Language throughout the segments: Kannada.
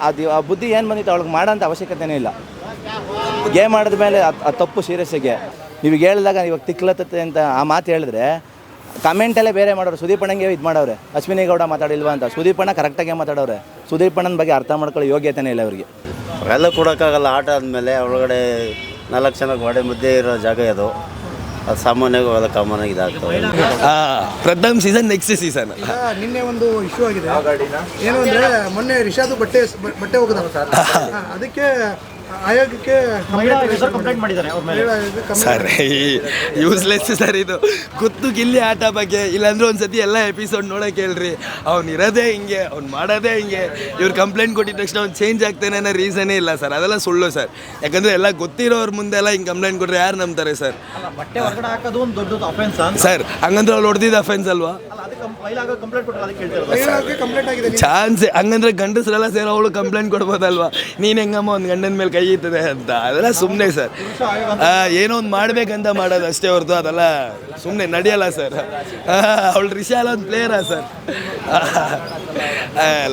ಅದು ಆ ಬುದ್ಧಿ ಏನು ಬಂದಿತ್ತು ಅವಳಿಗೆ ಮಾಡೋಂಥ ಅವಶ್ಯಕತೆಯೇ ಇಲ್ಲ. ಗೇಮ್ ಮಾಡಿದ ಮೇಲೆ ಅದು ತಪ್ಪು ಸೀರಿಯಸ್ಸಿಗೆ. ನೀವೀಗ ಹೇಳಿದಾಗ ಇವಾಗ ತಿಕ್ಲತ್ತತೆ ಅಂತ ಆ ಮಾತು ಹೇಳಿದ್ರೆ ಕಮೆಂಟಲ್ಲೇ ಬೇರೆ ಮಾಡೋರು. ಸುದೀಪ್ ಅಣ್ಣಂಗೆ ಇದು ಮಾಡವ್ರೆ, ಅಶ್ವಿನಿ ಗೌಡ ಮಾತಾಡಿಲ್ವಾ ಅಂತ. ಸುದೀಪ್ ಅಣ್ಣ ಕರೆಕ್ಟಾಗೆ ಮಾತಾಡೋರೆ. ಸುದೀಪ್ ಅಣ್ಣನ ಬಗ್ಗೆ ಅರ್ಥ ಮಾಡ್ಕೊಳ್ಳೋ ಯೋಗ್ಯತೆಯೇ ಇಲ್ಲ ಅವರಿಗೆ. ಎಲ್ಲ ಕೊಡೋಕ್ಕಾಗಲ್ಲ. ಆಟ ಆದಮೇಲೆ ಒಳಗಡೆ 4 ಜನ ಗೋಡೆ ಮಧ್ಯೆ ಇರೋ ಜಾಗ ಅದು ಸಾಮಾನ್ಯವಾಗಿ ಅವೆಲ್ಲ ಕಾಮನ್ ಆಗಿ ಇದಾಗ್ತವೆ. ಪ್ರಥಮ ಸೀಸನ್ ನೆಕ್ಸ್ಟ್ ಸೀಸನ್. ನಿನ್ನೆ ಒಂದು ಇಶ್ಯೂ ಆಗಿದೆ. ಏನು ಅಂದರೆ ಮೊನ್ನೆ ರಿಷಾದು ಬಟ್ಟೆ ಹೋಗೋದ ಅದಕ್ಕೆ ಆಯೋಗಕ್ಕೆ ಕಂಪ್ಲೇಂಟ್ ಮಾಡಿದ್ದಾರೆ ಸರ್. ಯೂಸ್ಲೆಸ್ ಸರ್ ಇದು. ಗೊತ್ತು ಗಿಲ್ಲಿ ಆಟ ಬಗ್ಗೆ. ಇಲ್ಲಾಂದ್ರೆ ಒಂದ್ಸತಿ ಎಲ್ಲ ಎಪಿಸೋಡ್ ನೋಡೋಕೆ ಹೇಳ್ರಿ. ಅವ್ನು ಇರೋದೇ ಹಿಂಗೆ, ಅವ್ನು ಮಾಡೋದೇ ಹಿಂಗೆ. ಇವ್ರು ಕಂಪ್ಲೇಂಟ್ ಕೊಟ್ಟಿದ ತಕ್ಷಣ ಅವ್ನು ಚೇಂಜ್ ಆಗ್ತಾನೆ ಅನ್ನೋ ರೀಸನೇ ಇಲ್ಲ ಸರ್. ಅದೆಲ್ಲ ಸುಳ್ಳು ಸರ್. ಯಾಕಂದರೆ ಎಲ್ಲ ಗೊತ್ತಿರೋರ ಮುಂದೆಲ್ಲ ಹಿಂಗೆ ಕಂಪ್ಲೇಂಟ್ ಕೊಟ್ಟರೆ ಯಾರು ನಂಬ್ತಾರೆ ಸರ್? ಬಟ್ಟೆ ಹೊರಗಡೆ ಹಾಕೋದು ಒಂದು ದೊಡ್ಡದು ಅಫೆನ್ಸ್ ಸರ್. ಹಂಗಂದ್ರೆ ಅವ್ರು ಹೊಡೆದಿದ್ದು ಅಫೆನ್ಸ್ ಅಲ್ವಾ? ಚಾನ್ಸ್ ಹಂಗಂದ್ರೆ ಗಂಡಸರೆಲ್ಲ ಸೇರಿ ಅವಳು ಕಂಪ್ಲೇಂಟ್ ಕೊಡ್ಬೋದಲ್ವಾ? ನೀನು ಹೆಂಗಮ್ಮ ಒಂದು ಗಂಡನ ಮೇಲೆ ಕೈ ಇರ್ತದೆ ಅಂತ. ಅದೆಲ್ಲ ಸುಮ್ಮನೆ ಸರ್. ಏನೋ ಒಂದು ಮಾಡ್ಬೇಕಂತ ಮಾಡೋದು ಅಷ್ಟೇ ಹೊರತು ಅದೆಲ್ಲ ಸುಮ್ಮನೆ ನಡೆಯಲ್ಲ ಸರ್. ಅವಳು ರಿಷಾಲ ಒಂದು ಪ್ಲೇಯರಾ ಸರ್?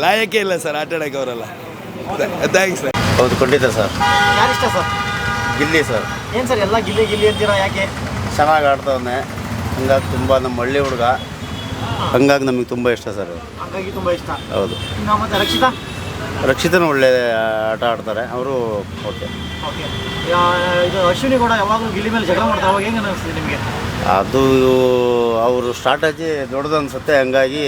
ಲಾಯಕ್ಕೆ ಇಲ್ಲ ಸರ್ ಆಟ ಆಡೋಕ್ಕೆ ಅವರೆಲ್ಲ. Thanks sir. ಹೌದು, ಖಂಡಿತ ಸರ್. ಯಾರಿಷ್ಟ ಸರ್? ಗಿಲ್ಲಿ ಸರ್. ಏನು ಸರ್ ಎಲ್ಲ ಗಿಲ್ಲಿ ಗಿಲ್ಲಿ ಅಂತೀರಾ? ಯಾಕೆ? ಚೆನ್ನಾಗಿ ಆಡ್ತವನೆ. ಹಂಗಾಗಿ ತುಂಬ ನಮ್ಮ ಹಳ್ಳಿ ಹುಡುಗ, ಹಂಗಾಗಿ ನಮಗೆ ತುಂಬ ಇಷ್ಟ ಸರ್. ಹಾಗಾಗಿ ತುಂಬ ಇಷ್ಟ. ಹೌದು. ಮತ್ತು ರಕ್ಷಿತಾ? ರಕ್ಷಿತನೂ ಒಳ್ಳೆ ಆಟ ಆಡ್ತಾರೆ ಅವರು. ಓಕೆ. ಓಕೆ. ಇದು ಅಶ್ವಿನಿ ಕೂಡ ಯಾವಾಗಲೂ ಗಿಲ್ಲಿ ಮೇಲೆ ಜಗಳ ಮಾಡ್ತಾರೆ. ಅವಾಗ ಹೆಂಗೆ ಅನಿಸ್ತಿದೆ ನಿಮಗೆ? ಅದು ಅವರು ಸ್ಟ್ರಾಟಜಿ ದೊಡ್ಡದು ಅನ್ಸುತ್ತೆ, ಹಂಗಾಗಿ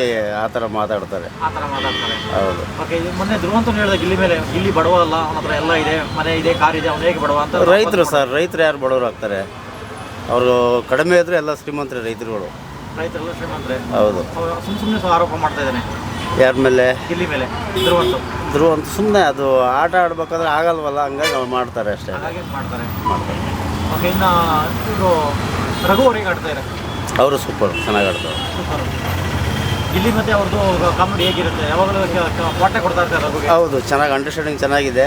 ಆ ಥರ ಮಾತಾಡ್ತಾರೆ. ಆ ಥರ ಮಾತಾಡ್ತಾರೆ. ಹೌದು. ಓಕೆ. ಮೊನ್ನೆ ಧ್ರುವಂತನು ಹೇಳಿದೆ ಗಿಲ್ಲಿ ಮೇಲೆ, ಗಿಲ್ಲಿ ಬಡವ ಅಲ್ಲ, ಅವನ ಹತ್ರ ಎಲ್ಲ ಇದೆ, ಮನೆ ಇದೆ, ಕಾರ್ ಇದೆ, ಅವನು ಹೇಗೆ ಬಡವ ಅಂತ. ರೈತರು ಸರ್. ರೈತರು ಯಾರು ಬಡವರು ಆಗ್ತಾರೆ? ಅವರು ಕಡಿಮೆ ಇದ್ರೆ ಎಲ್ಲ ಶ್ರೀಮಂತರೇ ರೈತರುಗಳು. ರೈತರೆಲ್ಲ ಶ್ರೀಮಂತರೇ. ಹೌದು. ಸುಮ್ಮನೆ ಆರೋಪ ಮಾಡ್ತಾ ಇದ್ದಾನೆ. ಯಾರ ಮೇಲೆ? ಗಿಲ್ಲಿ ಮೇಲೆ. ಧ್ರುವಂತ ಸುಮ್ಮನೆ ಅದು ಆಟ ಆಡ್ಬೇಕಾದ್ರೆ ಆಗಲ್ವಲ್ಲ, ಹಂಗಾಗಿ ಅವ್ರು ಮಾಡ್ತಾರೆ ಅಷ್ಟೇ. ಹಾಗೆ ಮಾಡ್ತಾರೆ. ಓಕೆ. ಇನ್ನು ಇವರು ರಘು ಅವ್ರಿಗೆ ಆಡ್ತಾ ಇದ್ದಾರೆ. ಅವರು ಸೂಪರ್, ಚೆನ್ನಾಗಿ ಆಡ್ತಾರೆ. ಸೂಪರ್. ಗಿಲ್ಲಿ ಮತ್ತೆ ಅವ್ರದ್ದು ಕಾಮಿಡಿ ಹೇಗಿರುತ್ತೆ? ಯಾವಾಗಲೂ ಪಾಠ ಕೊಡ್ತಾ ಇರ್ತಾರೆ ರಘುಗೆ. ಹೌದು, ಚೆನ್ನಾಗಿ ಅಂಡರ್ಸ್ಟ್ಯಾಂಡಿಂಗ್ ಚೆನ್ನಾಗಿದೆ.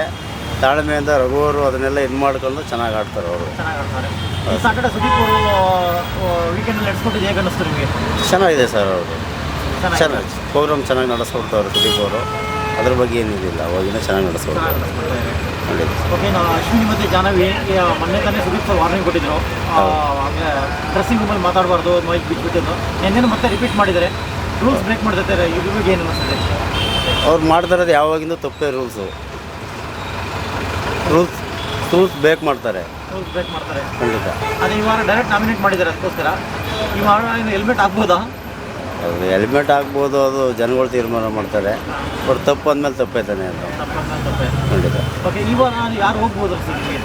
ತಾಳ್ಮೆಯಿಂದ ರಘು ಅವರು ಅದನ್ನೆಲ್ಲ ಇದು ಮಾಡ್ಕೊಂಡು ಚೆನ್ನಾಗಿ ಆಡ್ತಾರೆ ಅವರು. ಚೆನ್ನಾಗಿ ಆಡ್ತಾರೆ. ಸಾಟರ್ಡೆ ಸುದೀಪ್ ಅವರು ವೀಕೆಂಡಲ್ಲಿ ನಡೆಸ್ಕೊಟ್ಟಿದ್ದು ಹೇಗೆ ಅನ್ನಿಸ್ತು ನಿಮಗೆ? ಚೆನ್ನಾಗಿದೆ ಸರ್. ಅವರು ಚೆನ್ನಾಗಿ ಪ್ರೋಗ್ರಾಮ್ ಚೆನ್ನಾಗಿ ನಡೆಸ್ಕೊಡ್ತಾರೆ ಸುದೀಪ್ ಅವರು. ಅದ್ರ ಬಗ್ಗೆ ಏನಿಲ್ಲ, ಅವಾಗಿನ ಚೆನ್ನಾಗಿ ನಡೆಸ್ಕೊಡ್ತಾರೆ. ಓಕೆ. ನಾವು ಅಶ್ವಿನಿ ಮತ್ತು ಜಾಹ್ನವಿ ಮೊನ್ನೆ ತಾನೇ ಸುದೀಪ್ ಸರ್ ವಾರ್ನಿಂಗ್ ಕೊಟ್ಟಿದ್ರು. ಹಾಗೆ ಡ್ರೆಸ್ಸಿಂಗ್ ರೂಮಲ್ಲಿ ಮಾತಾಡಬಾರ್ದು, ಮೈಕ್ ಬಿಟ್ಬಿಟ್ಟಿದ್ದು. ನೆನ್ನೆನೂ ಮತ್ತೆ ರಿಪೀಟ್ ಮಾಡಿದ್ದಾರೆ. ರೂಲ್ಸ್ ಬ್ರೇಕ್ ಮಾಡ್ತಾರೆ. ಇದ್ರ ಬಗ್ಗೆ ಏನು ಅನಿಸ್ತದೆ? ಅವ್ರು ಮಾಡ್ತಾರದು ಯಾವಾಗಿಂದ ತಪ್ಪೇ. ರೂಲ್ಸ್ ಬ್ರೇಕ್ ಮಾಡ್ತಾರೆ. ರೂಲ್ಸ್ ಬ್ರೇಕ್ ಮಾಡ್ತಾರೆ ಖಂಡಿತ. ಅದೇ ಈ ವಾರ ಡೈರೆಕ್ಟ್ ನಾಮಿನೇಟ್ ಮಾಡಿದ್ದಾರೆ. ಅದಕ್ಕೋಸ್ಕರ ಈ ವಾರ ಇನ್ನು ಹೆಲ್ಮೆಟ್ ಆಗ್ಬೋದಾ? ಅದು ಹೆಲ್ಮೆಟ್ ಆಗ್ಬೋದು, ಅದು ಜನಗಳು ತೀರ್ಮಾನ ಮಾಡ್ತಾರೆ. ಬಟ್ ತಪ್ಪು ಅಂದಮೇಲೆ ತಪ್ಪೇ ತಾನೆ ಅದು. ಖಂಡಿತ. ಓಕೆ. ಈ ವಾರ ಯಾರು ಹೋಗ್ಬೋದು ಅನ್ಸುತ್ತೆ ನಿಮಗೆ?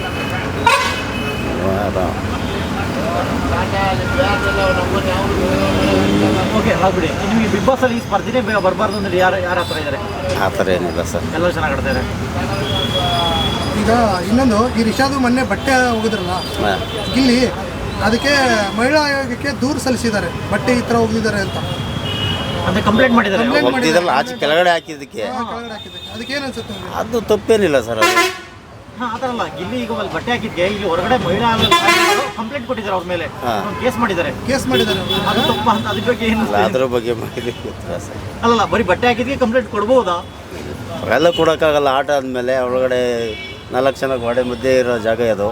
ಓಕೆ, ಆಗ್ಬಿಡಿ. ನಿಮಗೆ ಬಿಗ್ ಬಾಸಲ್ಲಿ ಈ ಸ್ಪರ್ಧೆನೇ ಬರಬಾರ್ದು ಅಂದರೆ ಯಾರು ಹತ್ರ ಇದ್ದಾರೆ? ಆ ಥರ ಏನಿಲ್ಲ ಸರ್. ಎಲ್ಲರೂ ಚೆನ್ನಾಗಿ ಆಡ್ತಾರೆ. ಈಗ ಇನ್ನೊಂದು, ಈ ರಿಷಾದು ಮೊನ್ನೆ ಬಟ್ಟೆ ಹೋಗಿದ್ರಲ್ಲ ಗಿಲ್ಲಿ, ಅದಕ್ಕೆ ಮಹಿಳಾ ಆಯೋಗಕ್ಕೆ ದೂರು ಸಲ್ಲಿಸಿದ್ದಾರೆ. ಬಟ್ಟೆ ಈ ಥರ ಹೋಗಿದ್ದಾರೆ ಅಂತ ಅಂದರೆ ಕಂಪ್ಲೇಂಟ್ ಮಾಡಿದ್ದಾರೆ. ಆಚೆ ಕೆಳಗಡೆ ಹಾಕಿದ್ದಕ್ಕೆ ಅದಕ್ಕೆ ಏನು ಅನ್ಸುತ್ತೆ? ಅದು ತಪ್ಪೇನಿಲ್ಲ ಸರ್. ಅದು ಹಾಂ, ಆ ಥರ ಅಲ್ಲ. ಗಿಲ್ಲಿ ಈಗ ಅಲ್ಲಿ ಬಟ್ಟೆ ಹಾಕಿದ್ಗೆ ಇಲ್ಲಿ ಹೊರಗಡೆ ಮಹಿಳಾ ಕಂಪ್ಲೇಂಟ್ ಕೊಟ್ಟಿದ್ದಾರೆ. ಅವ್ರ ಮೇಲೆ ಕೇಸ್ ಮಾಡಿದ್ದಾರೆ. ಅದು ತಪ್ಪ ಅಂತ ಅದ್ರ ಬಗ್ಗೆ ಏನು? ಅದ್ರ ಬಗ್ಗೆ ಮಾಹಿತಿ ಗೊತ್ತಿಲ್ಲ ಸರ್. ಅಲ್ಲಲ್ಲ, ಬರೀ ಬಟ್ಟೆ ಹಾಕಿದ್ಗೆ ಕಂಪ್ಲೇಂಟ್ ಕೊಡ್ಬೋದಾ? ಎಲ್ಲ ಕೊಡೋಕ್ಕಾಗಲ್ಲ. ಆಟ ಆದಮೇಲೆ ಒಳಗಡೆ 4 ಜನ ಗೋಡೆ ಮಧ್ಯೆ ಇರೋ ಜಾಗ ಅದು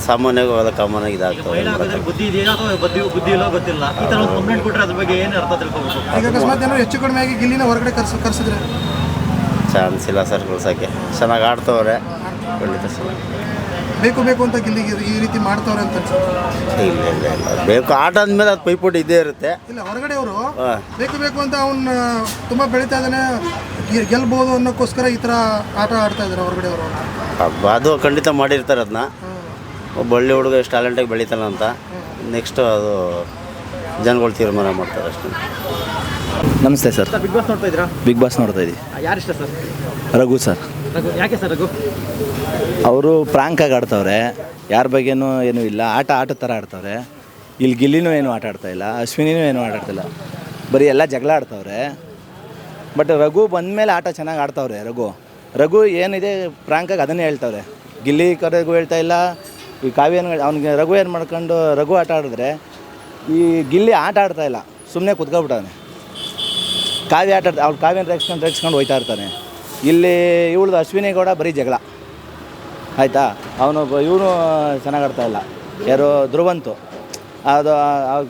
ಸಾಮಾನ್ಯವಾಗಿ ಅವೆಲ್ಲ ಕಾಮನ್ ಆಗಿ ಇದಾಗ್ತವೆ. ಬುದ್ಧಿ ಇದೆಯಾ ಅಥವಾ ಬುದ್ಧಿ ಇಲ್ಲ ಗೊತ್ತಿಲ್ಲ. ಈ ಥರ ಒಂದು ಕಂಪ್ಲೇಂಟ್ ಕೊಟ್ಟರೆ ಅದ್ರ ಬಗ್ಗೆ ಏನು ಅರ್ಥ ತಿಳ್ಕೊಬೇಕು? ಈಗ ಅಕಸ್ಮಾತ್ ಏನೋ ಹೆಚ್ಚು ಕಡಿಮೆ ಆಗಿ ಗಿಲ್ಲಿನ ಹೊರಗಡೆ ಕರ್ಸಿದ್ರೆ ಚಾನ್ಸ್ ಇಲ್ಲ ಸರ್ ಕಳ್ಸೋಕ್ಕೆ. ಚೆನ್ನಾಗಿ ಆಡ್ತವ್ರೆ. ಖಂಡಿತ ಸರ್. ಬೇಕು ಅಂತ ಗಿಲ್ಲಿಗೆ ಈ ರೀತಿ ಮಾಡ್ತವ್ರೆ ಅಂತ ಇಲ್ಲ. ಬೇಕು. ಆಟ ಆದಮೇಲೆ ಅದು ಪೈಪೋಟಿ ಇದ್ದೇ ಇರುತ್ತೆ. ಇಲ್ಲ, ಹೊರಗಡೆ ಅವರು ಬೇಕು ಅಂತ ಅವ್ನು ತುಂಬ ಬೆಳೀತಾ ಇದ್ದಾನೆ, ಗೆಲ್ಬೋದು ಅನ್ನೋಕ್ಕೋಸ್ಕರ ಈ ಥರ ಆಟ ಆಡ್ತಾ ಇದ್ದಾರೆ ಹೊರಗಡೆ ಅವರು. ಅದು ಖಂಡಿತ ಮಾಡಿರ್ತಾರೆ. ಅದನ್ನ ಒಬ್ಬ ಹಳ್ಳಿ ಹುಡುಗ ಎಷ್ಟು ಟ್ಯಾಲೆಂಟಾಗಿ ಬೆಳೀತಾನೆ ಅಂತ ನೆಕ್ಸ್ಟು ಅದು ಜನಗಳು ತೀರ್ಮಾನ ಮಾಡ್ತಾರೆ ಅಷ್ಟೇ. ನಮಸ್ತೆ ಸರ್. ಬಿಗ್ ಬಾಸ್ ನೋಡ್ತಾ ಇದ್ದೀರಾ? ಬಿಗ್ ಬಾಸ್ ನೋಡ್ತಾ ಇದ್ದೀವಿ. ಯಾರಿಷ್ಟ ಸರ್? ರಘು ಸರ್. ಯಾಕೆ ಸರ್ ರಘು? ಅವರು ಪ್ರಾಂಕಾಗಿ ಆಡ್ತವ್ರೆ. ಯಾರ ಬಗ್ಗೆನೂ ಏನೂ ಇಲ್ಲ. ಆಟ ಥರ ಆಡ್ತವ್ರೆ. ಇಲ್ಲಿ ಗಿಲ್ಲಿನೂ ಏನೂ ಆಟ ಆಡ್ತಾ ಇಲ್ಲ, ಅಶ್ವಿನಿನೂ ಏನೂ ಆಟ ಆಡ್ತಿಲ್ಲ. ಬರೀ ಎಲ್ಲ ಜಗಳ ಆಡ್ತವ್ರೆ. ಬಟ್ ರಘು ಬಂದಮೇಲೆ ಆಟ ಚೆನ್ನಾಗಿ ಆಡ್ತವ್ರೆ. ರಘು ಏನಿದೆ ಪ್ರಾಂಕಾಗಿ ಅದನ್ನೇ ಹೇಳ್ತವ್ರೆ. ಗಿಲ್ಲಿ ರಘು ಹೇಳ್ತಾ ಇಲ್ಲ. ಈ ಕಾವ್ಯನ ಅವ್ನಿಗೆ ರಘು ಏನು ಮಾಡ್ಕೊಂಡು ರಘು ಆಟ ಆಡಿದ್ರೆ ಈ ಗಿಲ್ಲಿ ಆಟ ಆಡ್ತಾ ಇಲ್ಲ, ಸುಮ್ಮನೆ ಕುತ್ಕೊಬಿಟ್ಟಾನೆ. ಕಾವ್ಯ ಆಟ ಅವ್ಳು ಕಾವ್ಯನ ರೇಗಿಸ್ಕೊಂಡು ಹೋಯ್ತಾ ಇರ್ತಾನೆ. ಇಲ್ಲಿ ಇವಳ್ದು ಅಶ್ವಿನಿ ಗೌಡ ಬರೀ ಜಗಳ ಆಯಿತಾ. ಅವನು ಇವನು ಚೆನ್ನಾಗಿ ಆಡ್ತಾ ಇಲ್ಲ, ಯಾರು ಧ್ರುವಂತು. ಅದು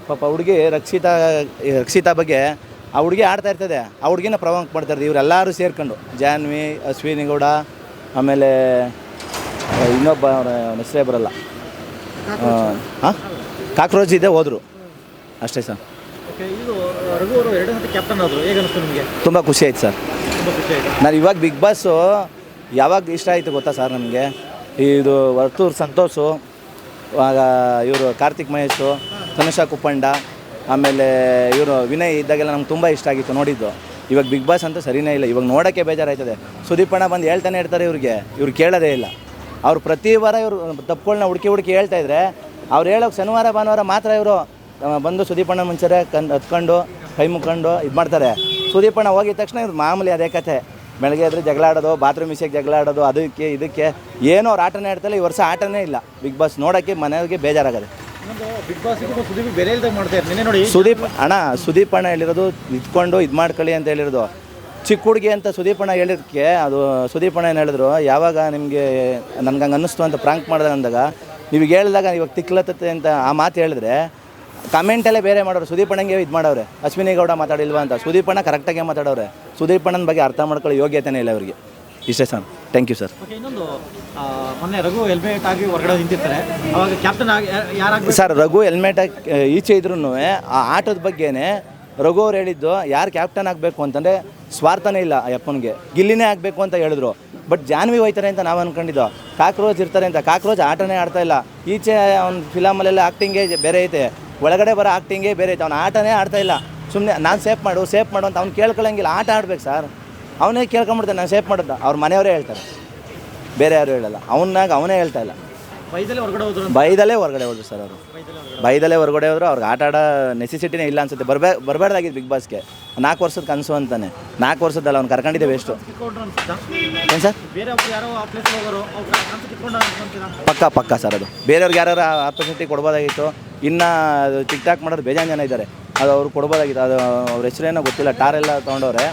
ಪಾಪ ಹುಡುಗಿ ರಕ್ಷಿತಾ ಬಗ್ಗೆ ಆ ಹುಡುಗಿ ಆಡ್ತಾ ಇರ್ತದೆ, ಆ ಹುಡುಗಿನ ಪ್ರವಾಂಕ್ ಮಾಡ್ತಾರೆ ಇವರೆಲ್ಲರೂ ಸೇರ್ಕೊಂಡು. ಜಾನ್ವಿ, ಅಶ್ವಿನಿ ಗೌಡ, ಆಮೇಲೆ ಇನ್ನೊಬ್ಬ ಅವನ ಹೆಸರೇ ಬರಲ್ಲ, ಹಾಂ ಕಾಕ್ರೋಚ್ ಇದೆ, ಹೋದರು ಅಷ್ಟೇ ಸರ್. ಓಕೆ, ಇದು ರಘು ಅವರು 2 ಸತಿ ಕ್ಯಾಪ್ಟನ್ ಆದರು, ಹೇಗೆ ಅನಿಸ್ತು ನಿಮಗೆ? ತುಂಬ ಖುಷಿ ಆಯ್ತು ಸರ್. ತುಂಬ ಖುಷಿ ಆಯಿತು. ನಾನು ಇವಾಗ ಬಿಗ್ ಬಾಸು ಯಾವಾಗ ಇಷ್ಟ ಆಯಿತು ಗೊತ್ತಾ ಸರ್ ನನಗೆ? ಇದು ವರ್ತೂರು ಸಂತೋಷು, ಆಗ ಇವರು ಕಾರ್ತಿಕ್ ಮಹೇಶು, ತನುಷಾ ಕುಪ್ಪಂಡ, ಆಮೇಲೆ ಇವರು ವಿನಯ್ ಇದ್ದಾಗೆಲ್ಲ ನಮ್ಗೆ ತುಂಬ ಇಷ್ಟ ಆಗಿತ್ತು ನೋಡಿದ್ದು. ಇವಾಗ ಬಿಗ್ ಬಾಸ್ ಅಂತ ಸರಿಯೇ ಇಲ್ಲ, ಇವಾಗ ನೋಡೋಕ್ಕೆ ಬೇಜಾರಾಯ್ತದೆ. ಸುದೀಪಣ್ಣ ಬಂದು ಹೇಳ್ತಾನೆ ಇರ್ತಾರೆ ಇವ್ರು ಕೇಳೋದೇ ಇಲ್ಲ. ಅವ್ರು ಪ್ರತಿ ವಾರ ಇವರು ತಪ್ಪುಗಳನ್ನ ಹುಡುಕಿ ಹೇಳ್ತಾಯಿದ್ರೆ ಅವ್ರು ಹೇಳೋಕೆ ಶನಿವಾರ ಭಾನುವಾರ ಮಾತ್ರ ಇವರು ಬಂದು ಸುದೀಪಣ್ಣ ಮುಂಚೆ ಹತ್ಕೊಂಡು ಕೈ ಮುಕ್ಕೊಂಡು ಇದು ಮಾಡ್ತಾರೆ. ಸುದೀಪಣ್ಣ ಹೋಗಿದ ತಕ್ಷಣ ಇವ್ರು ಮಾಮೂಲಿ ಅದೇ ಕಥೆ, ಬೆಳಗ್ಗೆ ಎದ್ರೆ ಜಗಳ ಆಡೋದು, ಬಾತ್ರೂಮ್ ವಿಷಯಕ್ಕೆ ಜಗಳ ಆಡೋದು, ಅದಕ್ಕೆ ಇದಕ್ಕೆ ಏನೋ ಅವ್ರು ಆಟನೇ ಆಡ್ತಾಯಿಲ್ಲ. ಈ ವರ್ಷ ಆಟನೇ ಇಲ್ಲ ಬಿಗ್ ಬಾಸ್ ನೋಡೋಕ್ಕೆ, ಮನೆಯವ್ರಿಗೆ ಬೇಜಾರಾಗದೆ. ಬಿಗ್ ಬಾಸ್ ಸುದೀಪ್ ಬೇರೆ ಇಲ್ದಾಗ ಮಾಡ್ತಾರೆ. ನಿನ್ನೆ ನೋಡಿ ಸುದೀಪ್ ಅಣ್ಣ ಹೇಳಿರೋದು ಇದ್ಕೊಂಡು ಇದು ಮಾಡ್ಕೊಳ್ಳಿ ಅಂತ ಹೇಳಿರೋದು. ಚಿಕ್ಕ ಹುಡುಗಿ ಅಂತ ಸುದೀಪ್ ಅಣ್ಣ ಹೇಳಿದ್ದಕ್ಕೆ ಅದು ಸುದೀಪ್ ಅಣ್ಣ ಏನು ಹೇಳಿದ್ರು, ಯಾವಾಗ ನಿಮಗೆ ನನಗೆ ಹಂಗೆ ಅನ್ನಿಸ್ತು ಅಂತ ಪ್ರಾಂಕ್ ಮಾಡಿದಾಗ ಅಂದಾಗ ನೀವಿಗೆ ಹೇಳಿದಾಗ ಇವಾಗ ತಿಕ್ಲತ್ತತೆ ಅಂತ ಆ ಮಾತು ಹೇಳಿದ್ರೆ ಕಮೆಂಟಲ್ಲೇ ಬೇರೆ ಮಾಡೋರು. ಸುದೀಪ್ ಅಣ್ಣಂಗೆ ಇದು ಮಾಡವ್ರೆ, ಅಶ್ವಿನಿ ಗೌಡ ಮಾತಾಡಿಲ್ವಾ ಅಂತ. ಸುದೀಪ್ ಅಣ್ಣ ಕರೆಕ್ಟಾಗೆ ಮಾತಾಡೋರೆ. ಸುದೀಪ್ ಅಣ್ಣನ ಬಗ್ಗೆ ಅರ್ಥ ಮಾಡ್ಕೊಳ್ಳೋ ಯೋಗ್ಯತೆನೇ ಇಲ್ಲ ಅವರಿಗೆ. ಇಷ್ಟೇ sir, thank you sir. Okay, ಇನ್ನೊಂದು ಮೊನ್ನೆ ರಘು ಹೆಲ್ಮೆಟ್ ಆಗಿ ಹೊರಗಡೆ ನಿಂತಿರ್ತಾರೆ, ಅವಾಗ ಕ್ಯಾಪ್ಟನ್ ಆಗಿ ಯಾರಾಗಬೇಕು ಸರ್? ರಘು ಹೆಲ್ಮೆಟ್ ಈಚೆ ಇದ್ರೂ ಆ ಆಟದ ಬಗ್ಗೆನೇ ರಘು ಅವ್ರು ಹೇಳಿದ್ದು, ಯಾರು ಕ್ಯಾಪ್ಟನ್ ಆಗಬೇಕು ಅಂತಂದರೆ ಸ್ವಾರ್ಥನೇ ಇಲ್ಲ ಆ ಅಪ್ಪನಿಗೆ, ಗಿಲ್ಲಿನೇ ಆಗಬೇಕು ಅಂತ ಹೇಳಿದ್ರು. ಬಟ್ ಜಾನ್ವಿ ಹೋಯ್ತಾರೆ ಅಂತ ನಾವು ಅಂದ್ಕೊಂಡಿದ್ದು, ಕಾಕ್ರೋಚ್ ಇರ್ತಾರೆ ಅಂತ. ಕಾಕ್ರೋಚ್ ಆಟನೇ ಆಡ್ತಾ ಇಲ್ಲ. ಈಚೆ ಅವ್ನ ಫಿಲಮಲ್ಲೆಲ್ಲ ಆ್ಯಕ್ಟಿಂಗೇ ಬೇರೆ ಐತೆ, ಒಳಗಡೆ ಬರೋ ಆ್ಯಕ್ಟಿಂಗೇ ಬೇರೆ ಐತೆ. ಅವ್ನು ಆಟನೇ ಆಡ್ತಾ ಇಲ್ಲ. ಸುಮ್ಮನೆ ನಾನು ಸೇಫ್ ಮಾಡು ಅಂತ ಅವ್ನು ಕೇಳ್ಕೊಳ್ಳಂಗಿಲ್ಲ. ಆಟ ಆಡ್ಬೇಕು ಸರ್, ಅವನೇ ಕೇಳ್ಕೊಂಬಿಡ್ತಾನೆ ನಾನು ಸೇಫ್ ಮಾಡೋದು. ಅವ್ರ ಮನೆಯವರೇ ಹೇಳ್ತಾರೆ, ಬೇರೆ ಯಾರು ಹೇಳಲ್ಲ. ಅವನೇ ಹೇಳ್ತಾ ಇಲ್ಲ. ಬೈದಲ್ಲೇ ಹೊರಗಡೆ ಹೋದ್ರು. ಬೈದಲ್ಲೇ ಹೊರಗಡೆ ಹೋದ್ರು ಸರ್ ಅವರು. ಬೈದಲ್ಲೇ ಹೊರಗಡೆ ಹೋದ್ರು. ಅವ್ರಿಗೆ ಆಟ ಆಡೋ ನೆಸೆಸಿಟಿನೇ ಇಲ್ಲ ಅನ್ಸುತ್ತೆ. ಬರಬೇಡ್ದಾಗಿದ್ದು ಬಿಗ್ ಬಾಸ್ಗೆ. 4 ವರ್ಷದ ಕನಸು ಅಂತಾನೆ. 4 ವರ್ಷದಲ್ಲ, ಅವ್ನು ಕರ್ಕೊಂಡಿದ್ದೆ ವೇಸ್ಟು. ಏನು ಸರ್? ಬೇರೆ ಯಾರೋ ಆ ಪ್ಲೇಸ್ ಹೋಗೋರು ಅವ್ರು ಪಕ್ಕ ಸರ್. ಅದು ಬೇರೆಯವ್ರಿಗೆ ಯಾರು ಆಪರ್ಚುನಿಟಿ ಕೊಡ್ಬೋದಾಗಿತ್ತು. ಇನ್ನು ಟಿಕ್ ಟಾಕ್ ಮಾಡೋರು ಬೇಜಾನ್ ಜನ ಇದ್ದಾರೆ, ಅದು ಅವ್ರು ಕೊಡ್ಬೋದಾಗಿತ್ತು. ಅದು ಅವ್ರ ಹೆಸರೇನೋ ಗೊತ್ತಿಲ್ಲ, ಟಾರೆಲ್ಲ ತೊಗೊಂಡವ್ರೆ.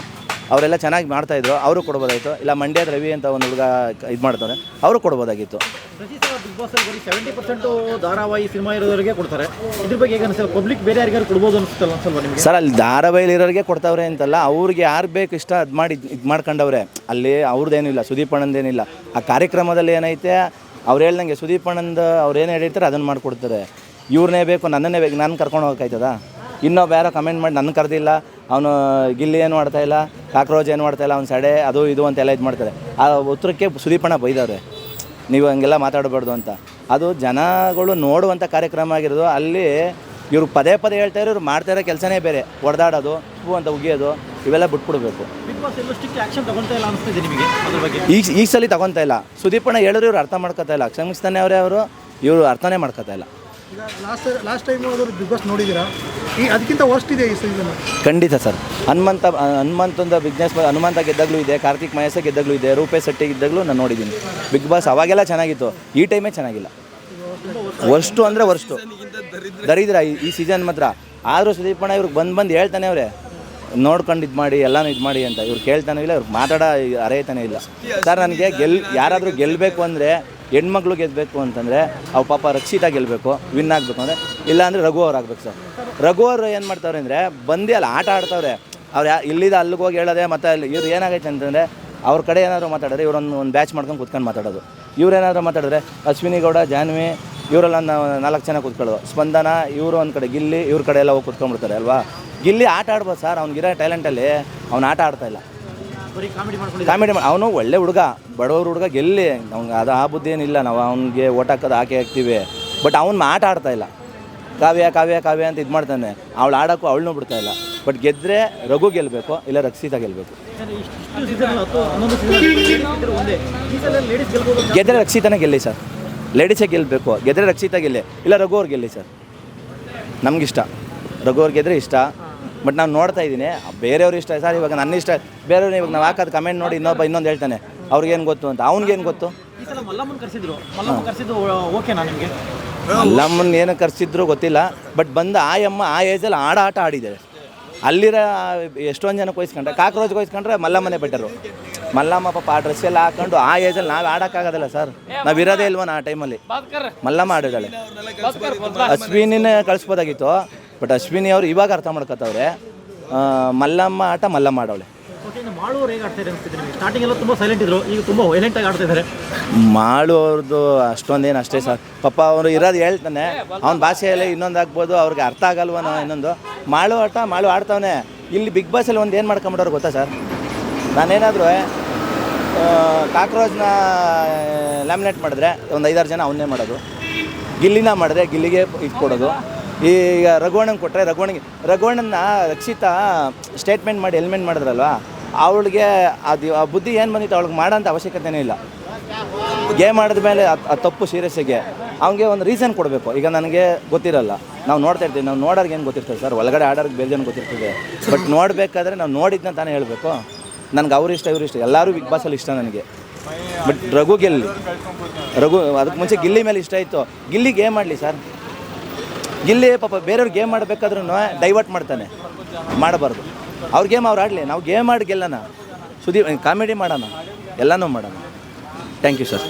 ಅವರೆಲ್ಲ ಚೆನ್ನಾಗಿ ಮಾಡ್ತಾಯಿದ್ರು, ಅವರು ಕೊಡ್ಬೋದಾಗಿತ್ತು. ಇಲ್ಲ ಮಂಡ್ಯದ ರವಿ ಅಂತ ಒಂದು ಹುಡುಗ ಇದು ಮಾಡ್ತಾರೆ, ಅವರು ಕೊಡ್ಬೋದಾಗಿತ್ತು. ಪ್ರತಿ ಸಲ ಬಿಗ್ ಬಾಸ್ ಬರೀ 70% ಧಾರಾವಾಹಿ ಸಿನಿಮಾ ಇರೋರಿಗೆ ಕೊಡ್ತಾರೆ. ಇದ್ರ ಬಗ್ಗೆ ಹೇಗೆ ಅನಿಸ್ತದೆ? ಪಬ್ಲಿಕ್ ಬೇರೆ ಯಾರಿಗಾರು ಕೊಡ್ಬೋದು ಅನಿಸುತ್ತಲ್ಲ ಅನ್ಸಲ್ವಾ ನಿಮಗೆ? ಸರ್, ಅಲ್ಲಿ ಧಾರಾವಾಹಿಲಿರೋರಿಗೆ ಕೊಡ್ತಾವ್ರೆ ಅಂತಲ್ಲ, ಅವ್ರಿಗೆ ಯಾರು ಬೇಕು ಇಷ್ಟ ಅದು ಮಾಡಿ ಇದು ಮಾಡ್ಕೊಂಡವ್ರೆ. ಅಲ್ಲಿ ಅವ್ರದ್ದೇನಿಲ್ಲ, ಸುದೀಪ್ ಅಣ್ಣಂದೇನಿಲ್ಲ. ಆ ಕಾರ್ಯಕ್ರಮದಲ್ಲಿ ಏನೈತೆ ಅವ್ರು ಹೇಳ್ದಂಗೆ ಸುದೀಪ್ ಅಣ್ಣಂದು ಅವ್ರು ಏನು ಹೇಳಿರ್ತಾರೆ ಅದನ್ನು ಮಾಡಿಕೊಡ್ತಾರೆ. ಇವ್ರನ್ನೇ ಬೇಕು, ನನ್ನನ್ನೇ ಬೇಕು, ನಾನು ಕರ್ಕೊಂಡು ಹೋಗೋಕ್ಕಾಯ್ತದ? ಇನ್ನೊಬ್ಬ ಯಾರೋ ಕಮೆಂಟ್ ಮಾಡಿ ನನ್ನ ಕರೆದಿಲ್ಲ, ಅವನು ಗಿಲ್ಲಿ ಏನು ಮಾಡ್ತಾಯಿಲ್ಲ, ಕಾಕ್ರೋಚ್ ಏನು ಮಾಡ್ತಾಯಿಲ್ಲ, ಅವ್ನು ಸಡೆ ಅದು ಇದು ಅಂತೆಲ್ಲ ಇದು ಮಾಡ್ತಾರೆ. ಆ ಉತ್ತರಕ್ಕೆ ಸುದೀಪಣ್ಣ ಬೈದವ್ರೆ, ನೀವು ಹಂಗೆಲ್ಲ ಮಾತಾಡಬಾರ್ದು ಅಂತ. ಅದು ಜನಗಳು ನೋಡುವಂಥ ಕಾರ್ಯಕ್ರಮ ಆಗಿರೋದು. ಅಲ್ಲಿ ಇವ್ರು ಪದೇ ಹೇಳ್ತಾಯಿರೋ, ಇವ್ರು ಮಾಡ್ತಾಯಿರೋ ಕೆಲಸನೇ ಬೇರೆ. ಹೊಡೆದಾಡೋದು, ಹೂ ಅಂತ ಉಗಿಯೋದು, ಇವೆಲ್ಲ ಬಿಟ್ಬಿಡ್ಬೇಕು. ಬಿಗ್ ಬಾಸ್ ಎಲ್ಲ ಸ್ಟ್ರಿಕ್ಟ್ ಆ್ಯಕ್ಷನ್ ತಗೊಳ್ತಾ ಇಲ್ಲ ಅನಿಸ್ತಿದೆ ನಿಮಗೆ ಅದ್ರ ಬಗ್ಗೆ? ಈ ಸಲ ತಗೊತಾ ಇಲ್ಲ. ಸುದೀಪಣ್ಣ ಹೇಳಿದ್ರು ಇವ್ರು ಅರ್ಥ ಮಾಡ್ಕೊತಾ ಇಲ್ಲ. ಕ್ಷಮಿಸ್ತಾನೆ ಅವರು ಇವರು ಅರ್ಥನೇ ಮಾಡ್ಕೊತಾ ಇಲ್ಲ. ಈಗ ಲಾಸ್ಟ್ ಟೈಮ್ ಹೋದ್ರು ಬಿಗ್ ಬಾಸ್ ನೋಡಿದ್ದೀರಾ? ಅದಕ್ಕಿಂತ ವರ್ಸ್ಟ್ ಇದೆ ಈ ಸೀಸನ್. ಖಂಡಿತ ಸರ್. ಹನುಮಂತಂದು ಬಿಸ್ನೆಸ್ ಹನುಮಂತ ಗೆದ್ದಾಗಲೂ ಇದೆ, ಕಾರ್ತಿಕ್ ಮಹೇಶ ಗೆದ್ದಾಗಲೂ ಇದೆ, ರೂಪೇಶ್ ಶೆಟ್ಟಿ ಗೆದ್ದಾಗಲೂ ನಾನು ನೋಡಿದ್ದೀನಿ. ಬಿಗ್ ಬಾಸ್ ಅವಾಗೆಲ್ಲ ಚೆನ್ನಾಗಿತ್ತು, ಈ ಟೈಮೇ ಚೆನ್ನಾಗಿಲ್ಲ. ವರ್ಸ್ಟು ಅಂದರೆ ವರ್ಸ್ಟು, ದರಿದ್ರ ಈ ಸೀಸನ್ ಮಾತ್ರ. ಆದರೂ ಸುದೀಪಣ್ಣ ಇವ್ರಿಗೆ ಬಂದು ಹೇಳ್ತಾನೆ ಅವರೇ, ನೋಡ್ಕೊಂಡು ಇದು ಮಾಡಿ ಎಲ್ಲನೂ ಇದು ಮಾಡಿ ಅಂತ. ಇವ್ರು ಕೇಳ್ತಾನೆ ಇಲ್ಲ, ಇವ್ರಿಗೆ ಮಾತಾಡೋ ಅರೆಯತಾನೆ ಇಲ್ಲ. ಸರ್, ನನಗೆ ಯಾರಾದರೂ ಗೆಲ್ಲಬೇಕು ಅಂದರೆ, ಹೆಣ್ಮಕ್ಳು ಗೆಲ್ಲಬೇಕು ಅಂತಂದರೆ ಅವು ಪಾಪ ರಕ್ಷಿತಾ ಗೆಲ್ಲಬೇಕು, ವಿನ್ ಆಗಬೇಕು ಅಂದರೆ. ಇಲ್ಲಾಂದರೆ ರಘು ಅವ್ರು ಆಗ್ಬೇಕು ಸರ್. ರಘು ಅವರು ಏನು ಮಾಡ್ತಾವ್ರೆ ಅಂದರೆ, ಬಂದು ಅಲ್ಲಿ ಆಟ ಆಡ್ತಾವ್ರೆ. ಅವ್ರು ಇಲ್ಲಿದ ಅಲ್ಲಿಗೆ ಹೋಗಿ ಹೇಳೋದೆ. ಮತ್ತು ಅಲ್ಲಿ ಇವ್ರು ಏನಾಗೈತೆ ಅಂತಂದರೆ, ಅವ್ರ ಕಡೆ ಏನಾದರೂ ಮಾತಾಡಿದ್ರೆ ಇವ್ರೊಂದು ಬ್ಯಾಚ್ ಮಾಡ್ಕೊಂಡು ಕೂತ್ಕೊಂಡು ಮಾತಾಡೋದು. ಇವ್ರೇನಾದರೂ ಮಾತಾಡಿದ್ರೆ ಅಶ್ವಿನಿ ಗೌಡ, ಜಾನ್ವಿ ಇವರೆಲ್ಲ 4 ಜನ ಕೂತ್ಕೊಳ್ಳೋದು. ಸ್ಪಂದನ ಇವರು ಒಂದು ಕಡೆ, ಗಿಲ್ಲಿ ಇವ್ರ ಕಡೆ ಎಲ್ಲ ಹೋಗಿ ಕೂತ್ಕೊಂಡ್ಬಿಡ್ತಾರೆ ಅಲ್ವಾ. ಗಿಲ್ಲಿ ಆಟ ಆಡ್ಬೋದು ಸರ್, ಅವ್ನಿಗಿರೋ ಟ್ಯಾಲೆಂಟಲ್ಲಿ ಅವ್ನು ಆಟ ಆಡ್ತಾಯಿಲ್ಲ. ಕಾಮಿಡಿ ಅವನು ಒಳ್ಳೆ ಹುಡುಗ, ಬಡವ್ರ ಹುಡುಗ, ಗೆಲ್ಲಿ ಅವ್ನಿಗೆ ಅದು ಆ ಬುದ್ಧಿ ಏನಿಲ್ಲ. ನಾವು ಅವ್ನಿಗೆ ಓಟ್ ಹಾಕೋದು ಹಾಕ್ತೀವಿ. ಬಟ್ ಅವ್ನು ಆಟ ಆಡ್ತಾಯಿಲ್ಲ. ಕಾವ್ಯ ಅಂತ ಇದು ಮಾಡ್ತಾನೆ. ಅವಳು ಆಡೋಕ್ಕೂ ಅವಳನ್ನೂ ಬಿಡ್ತಾಯಿಲ್ಲ. ಬಟ್ ಗೆದ್ದರೆ ರಘು ಗೆಲ್ಲಬೇಕು, ಇಲ್ಲ ರಕ್ಷಿತಾ ಗೆಲ್ಲಬೇಕು. ಗೆದ್ದರೆ ರಕ್ಷಿತಾನೇ ಗೆಲ್ಲಿ ಸರ್, ಲೇಡೀಸೇ ಗೆಲ್ಲಬೇಕು. ಗೆದ್ದರೆ ರಕ್ಷಿತಾ ಗೆಲ್ಲಿ, ಇಲ್ಲ ರಘು ಅವ್ರು ಗೆಲ್ಲಿ ಸರ್. ನಮಗಿಷ್ಟ ರಘು ಅವ್ರು ಗೆದ್ದರೆ ಇಷ್ಟ. ಬಟ್ ನಾನು ನೋಡ್ತಾ ಇದ್ದೀನಿ ಬೇರೆಯವ್ರು ಇಷ್ಟ ಸರ್. ಇವಾಗ ನನ್ನ ಇಷ್ಟ ಬೇರೆಯವ್ರು, ಇವಾಗ ನಾವು ಹಾಕೋದು ಕಮೆಂಟ್ ನೋಡಿ ಇನ್ನೊಂದು ಹೇಳ್ತಾನೆ ಅವ್ರಿಗೇನು ಗೊತ್ತು ಅಂತ. ಅವ್ನಿಗೇನು ಗೊತ್ತು? ಮಲ್ಲಮ್ಮನ ಏನು ಕರೆಸಿದ್ರು ಗೊತ್ತಿಲ್ಲ. ಬಟ್ ಬಂದು ಆ ಏಜಲ್ಲಿ ಆಟ ಆಡಿದ್ದಾರೆ. ಅಲ್ಲಿರೋ ಎಷ್ಟೊಂದು ಜನಕ್ಕೆ ವಹಿಸ್ಕೊಂಡ್ರೆ, ಕಾಕ್ರೋಚ್ಗೆ ವಹಿಸ್ಕೊಂಡ್ರೆ ಮಲ್ಲಮ್ಮನೇ ಬೆಟರು. ಮಲ್ಲಮ್ಮ ಪಾಪ ಆ ಡ್ರೆಸ್ ಎಲ್ಲ ಹಾಕೊಂಡು ಆ ಏಜಲ್ಲಿ ನಾವು ಆಡೋಕ್ಕಾಗೋದಿಲ್ಲ ಸರ್, ನಾವು ಇರೋದೇ ಇಲ್ವನ ಆ ಟೈಮಲ್ಲಿ. ಮಲ್ಲಮ್ಮ ಆಡಿದ್ದಾಳೆ, ಅಶ್ವಿನಿನೇ ಕಳಿಸ್ಬೋದಾಗಿತ್ತು, ಬಟ್ ಅಶ್ವಿನಿ ಅವರು ಇವಾಗ ಅರ್ಥ ಮಾಡ್ಕೊತವ್ರೆ. ಮಲ್ಲಮ್ಮ ಆಟ ಮಲ್ಲಮ್ಮ ಆಡವಳೆ. ಓಕೆ, ಇನ್ನು ಮಾಳುವರು ಹೇಗೆ ಆಡ್ತಾರೆ ಅನಿಸ್ತಿದೆ ನಿಮಗೆ? ಸ್ಟಾರ್ಟಿಂಗ್ ಎಲ್ಲ ತುಂಬ ಸೈಲೆಂಟ್ ಇದ್ರು, ಈಗ ತುಂಬ ವೈಲೆಂಟಾಗಿ ಆಡ್ತಾ ಇದ್ದಾರೆ. ಮಾಳು ಅವ್ರದ್ದು ಅಷ್ಟೊಂದೇನು ಅಷ್ಟೇ ಸರ್, ಪಾಪ ಅವರು ಇರೋದು ಹೇಳ್ತಾನೆ, ಅವ್ನ ಭಾಷೆಯಲ್ಲಿ ಇನ್ನೊಂದು ಆಗ್ಬೋದು, ಅವ್ರಿಗೆ ಅರ್ಥ ಆಗಲ್ವನೋ ಇನ್ನೊಂದು. ಮಾಳು ಆಡ್ತಾವನೆ. ಇಲ್ಲಿ ಬಿಗ್ ಬಾಸಲ್ಲಿ ಒಂದು ಏನು ಮಾಡ್ಕೊಂಬಿಡೋರು ಗೊತ್ತಾ ಸರ್, ನಾನೇನಾದರೂ ಕಾಕ್ರೋಚ್ನ ಲ್ಯಾಮಿನೇಟ್ ಮಾಡಿದ್ರೆ ಒಂದು 5-6 ಜನ ಅವನ್ನೇ ಮಾಡೋದು, ಗಿಲ್ಲಿನ ಮಾಡಿದ್ರೆ ಗಿಲ್ಲಿಗೆ ಇದು ಕೊಡೋದು. ಈಗ ರಘುವಣ್ಣನ ಕೊಟ್ಟರೆ ರಘುವಣ್ಣನ ರಕ್ಷಿತಾ ಸ್ಟೇಟ್ಮೆಂಟ್ ಮಾಡಿ ಎಲಿಮೆಂಟ್ ಮಾಡಿದ್ರಲ್ವ, ಅವಳಿಗೆ ಅದು ಆ ಬುದ್ಧಿ ಏನು ಬಂದಿತ್ತು ಅವಳಿಗೆ ಮಾಡೋಂಥ ಅವಶ್ಯಕತೆಯೇ ಇಲ್ಲ. ಗೇಮ್ ಆಡಿದ್ಮೇಲೆ ಅದು ತಪ್ಪು ಸೀರಿಯಸ್ಸಿಗೆ ಅವನಿಗೆ ಒಂದು ರೀಸನ್ ಕೊಡಬೇಕು. ಈಗ ನನಗೆ ಗೊತ್ತಿರಲ್ಲ, ನಾವು ನೋಡ್ತಾ ಇರ್ತೀವಿ, ನಾವು ನೋಡೋರ್ಗೆ ಏನು ಗೊತ್ತಿರ್ತದೆ ಸರ್, ಒಳಗಡೆ ಆಡೋರ್ಗೆ ಬೇರೆ ಜನ ಗೊತ್ತಿರ್ತದೆ. ಬಟ್ ನೋಡಬೇಕಾದ್ರೆ ನಾವು ನೋಡಿದ್ನ ತಾನೇ ಹೇಳಬೇಕು. ನನಗೆ ಅವ್ರು ಇಷ್ಟ ಇವ್ರು ಇಷ್ಟ, ಎಲ್ಲರೂ ಬಿಗ್ ಬಾಸಲ್ಲಿ ಇಷ್ಟ ನನಗೆ. ಬಟ್ ರಘು ಅದಕ್ಕೆ ಮುಂಚೆ ಗಿಲ್ಲಿ ಮೇಲೆ ಇಷ್ಟ ಇತ್ತು. ಗಿಲ್ಲಿ ಗೇಮ್ ಮಾಡಲಿ ಸರ್, ಗಿಲ್ಲಿ ಪಾಪ ಬೇರೆಯವ್ರು ಗೇಮ್ ಮಾಡಬೇಕಾದ್ರೂ ಡೈವರ್ಟ್ ಮಾಡ್ತಾನೆ, ಮಾಡಬಾರ್ದು. ಅವ್ರ ಗೇಮ್ ಅವ್ರು ಆಡಲಿ, ನಾವು ಗೇಮ್ ಆಡಿ ಗೆಲ್ಲೋಣ, ಕಾಮಿಡಿ ಮಾಡೋಣ, ಎಲ್ಲನೂ ಮಾಡೋಣ. Thank you sir.